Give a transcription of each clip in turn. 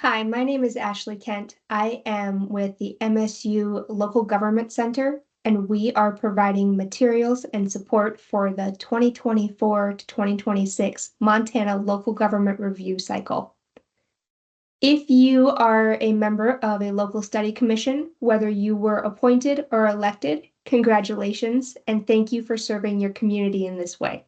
Hi, my name is Ashley Kent. I am with the MSU Local Government Center, and we are providing materials and support for the 2024 to 2026 Montana Local Government Review Cycle. If you are a member of a local study commission, whether you were appointed or elected, congratulations, and thank you for serving your community in this way.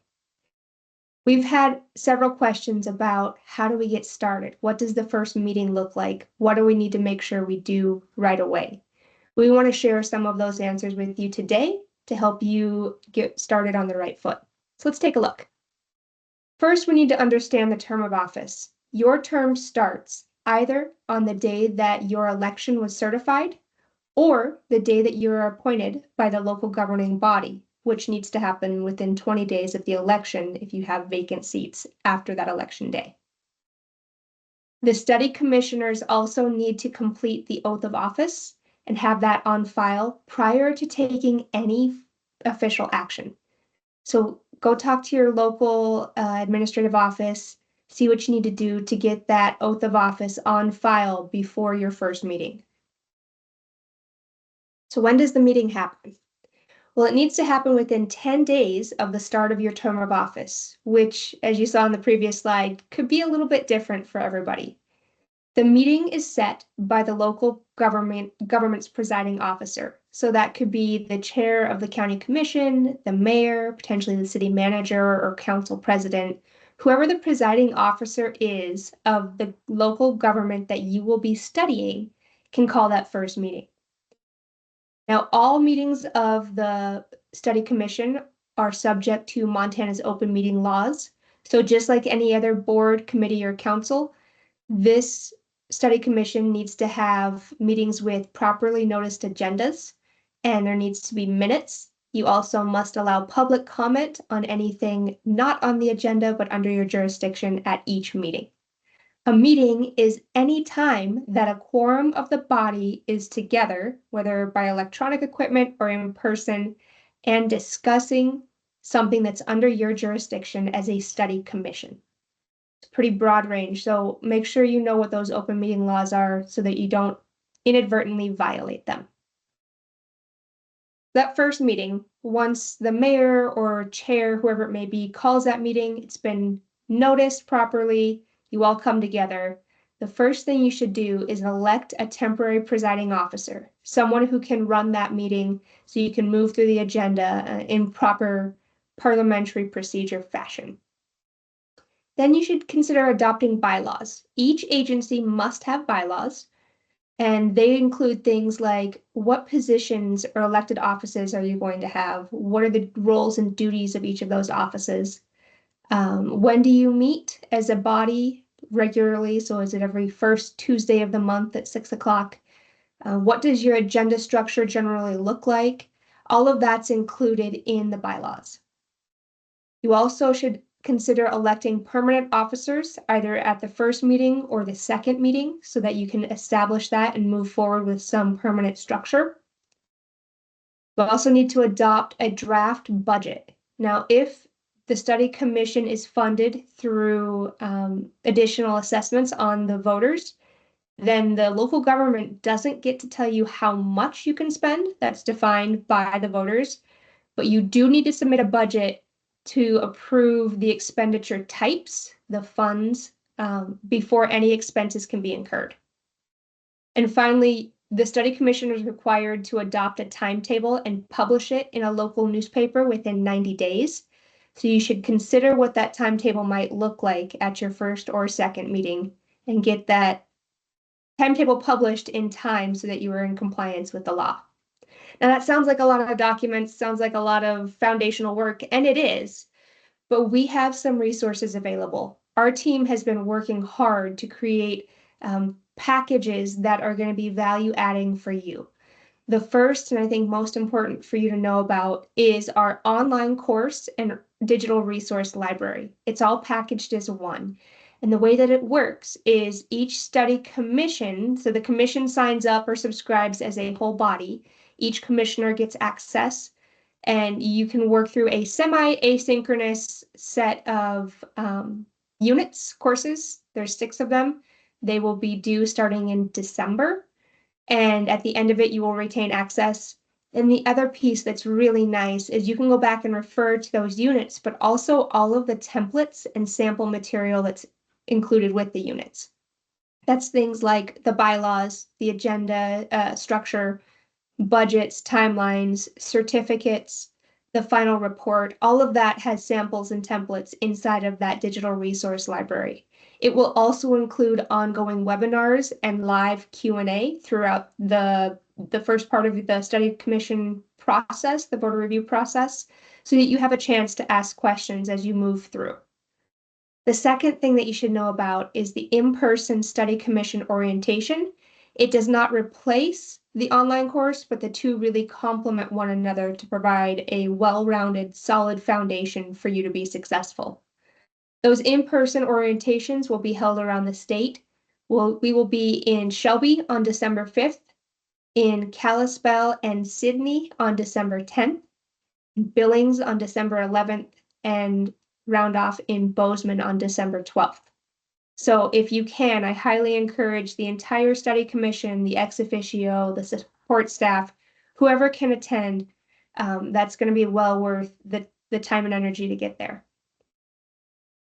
We've had several questions about how do we get started? What does the first meeting look like? What do we need to make sure we do right away? We want to share some of those answers with you today to help you get started on the right foot. So let's take a look. First, we need to understand the term of office. Your term starts either on the day that your election was certified or the day that you are appointed by the local governing body, which needs to happen within 20 days of the election if you have vacant seats after that election day. The study commissioners also need to complete the oath of office and have that on file prior to taking any official action. So go talk to your local administrative office, see what you need to do to get that oath of office on file before your first meeting. So when does the meeting happen? Well, it needs to happen within 10 days of the start of your term of office, which, as you saw in the previous slide, could be a little bit different for everybody. The meeting is set by the local government's presiding officer. So that could be the chair of the county commission, the mayor, potentially the city manager or council president. Whoever the presiding officer is of the local government that you will be studying can call that first meeting. Now, all meetings of the study commission are subject to Montana's open meeting laws. So just like any other board, committee, or council, this study commission needs to have meetings with properly noticed agendas, and there needs to be minutes. You also must allow public comment on anything not on the agenda but under your jurisdiction at each meeting. A meeting is any time that a quorum of the body is together, whether by electronic equipment or in person, and discussing something that's under your jurisdiction as a study commission. It's a pretty broad range, so make sure you know what those open meeting laws are so that you don't inadvertently violate them. That first meeting, once the mayor or chair, whoever it may be, calls that meeting, it's been noticed properly, you all come together. The first thing you should do is elect a temporary presiding officer, someone who can run that meeting so you can move through the agenda in proper parliamentary procedure fashion. Then you should consider adopting bylaws. Each agency must have bylaws, and they include things like what positions or elected offices are you going to have? What are the roles and duties of each of those offices? When do you meet as a body regularly? So is it every first Tuesday of the month at 6 o'clock? What does your agenda structure generally look like? All of that's included in the bylaws. You also should consider electing permanent officers either at the first meeting or the second meeting so that you can establish that and move forward with some permanent structure. You also need to adopt a draft budget. Now, if the study commission is funded through additional assessments on the voters, then the local government doesn't get to tell you how much you can spend. That's defined by the voters, but you do need to submit a budget to approve the expenditure types, the funds, before any expenses can be incurred. And finally, the study commission is required to adopt a timetable and publish it in a local newspaper within 90 days. So you should consider what that timetable might look like at your first or second meeting and get that timetable published in time so that you are in compliance with the law. Now that sounds like a lot of documents, sounds like a lot of foundational work, and it is, but we have some resources available. Our team has been working hard to create packages that are going to be value adding for you. The first, and I think most important for you to know about, is our online course and digital resource library. It's all packaged as one. And the way that it works is each study commission, so the commission signs up or subscribes as a whole body, each commissioner gets access, and you can work through a semi-asynchronous set of units, courses. There's 6 of them They will be due starting in December, and at the end of it, you will retain access. And the other piece that's really nice is you can go back and refer to those units, but also all of the templates and sample material that's included with the units. That's things like the bylaws, the agenda structure, budgets, timelines, certificates, the final report. All of that has samples and templates inside of that digital resource library. It will also include ongoing webinars and live Q&A throughout the first part of the study commission process, the board review process, so that you have a chance to ask questions as you move through. The second thing that you should know about is the in-person study commission orientation. It does not replace the online course, but the two really complement one another to provide a well-rounded, solid foundation for you to be successful. Those in-person orientations will be held around the state. We will be in Shelby on December 5th, in Kalispell and Sydney on December 10th, Billings on December 11th, and round off in Bozeman on December 12th. So if you can, I highly encourage the entire study commission, the ex officio, the support staff, whoever can attend. That's going to be well worth the time and energy to get there.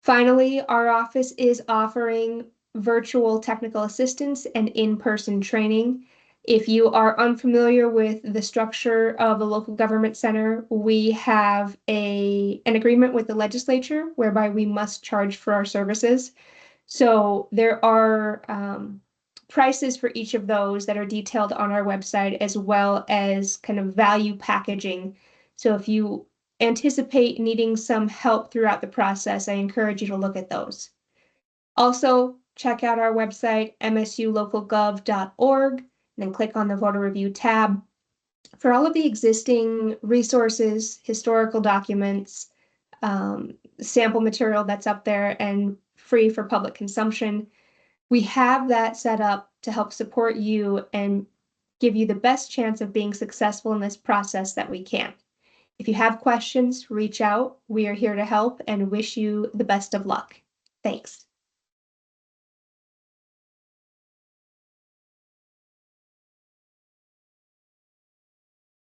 Finally, our office is offering virtual technical assistance and in-person training. If you are unfamiliar with the structure of a local government center, we have an agreement with the legislature whereby we must charge for our services. So there are prices for each of those that are detailed on our website, as well as kind of value packaging. So if you anticipate needing some help throughout the process, I encourage you to look at those. Also, check out our website, msulocalgov.org, and then click on the voter review tab. For all of the existing resources, historical documents, sample material that's up there and free for public consumption, we have that set up to help support you and give you the best chance of being successful in this process that we can. If you have questions, reach out. We are here to help and wish you the best of luck. Thanks.